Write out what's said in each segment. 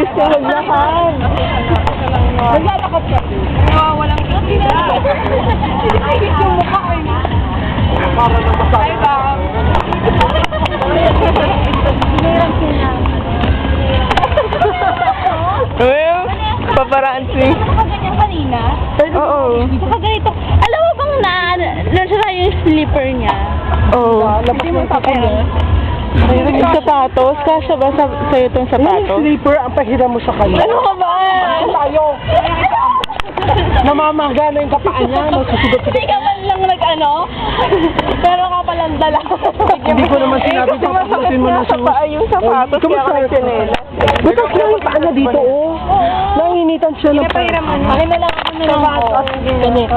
bilis ka maglakad. Maglalakad ka. Walang Ay, yung mukha ko yun. Para na basa. Ay, ba? Well, paparancing. Ganyan kanina? Oo. Saka ganito. Alam mo bang nasa yung slipper niya? Oo. Hindi mo papayaran. Yung sapatos, kasya ba sa'yo itong sapatos? Yung slipper ang pahiram mo sa kanya. Ano ka ba? Tayo! Namamaga na yung kapaan niya. Hindi ka man lang nag-ano? Pero ka palang dala. Hindi ko naman sinabi Kasi masakit mo nga na sa paa yung sapatos, kaya ka nagsinela. Butas na yung paa niya dito, oh. Nanginitan siya ng paa. Akin na lang ako na lang ako. Ganito.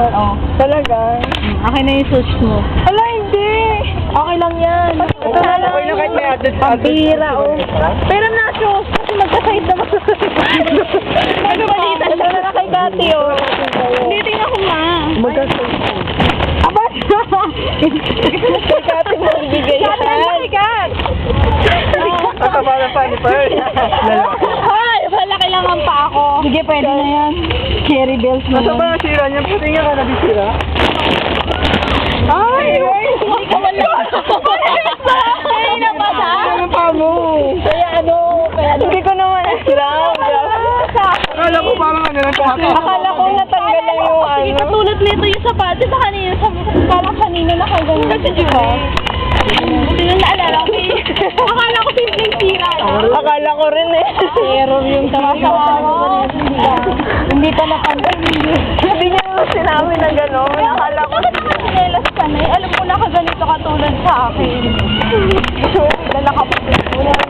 Talaga? Akin na yung suits mo. Ala, hindi. Okay lang yan. Ito na lang. Okay na kahit may added. Pampira, oh. Pero na shoes, kasi magkasahit naman. Ano ba dito? Ano na kay Kati, oh. Hindi, tingnan ko nga. Magkasal. Aba, kay Kati mo ibigay yan. Kati, Kat. Ang tama ng funny part. Ay, malaki lang ang pa ako. Sige, pwede na yan. Cherry bells na Nasa yan. ba ang sira niya? Pati nga ka nabisira. Ay, Hindi ka man lang. Ay, nabasa? ano pa mo? Kaya ano, Hindi ko naman isram. Akala ko parang ano lang paka. Akala ko natanggal lang yung Sige, ano. katulad nito yung sapatos sa kanina, parang kanina nakaganyan. Kasi di ba? Buti na naalala ko eh. Akala ko simpleng sira. Akala ko rin eh. Error yung sama-sama. Hindi pa napansin. Hindi niya naman sinabi na gano'n. Akala ko. Bakit naman sinelas ka na eh? Alam mo na kaganito katulad sa akin. Dala ka pa.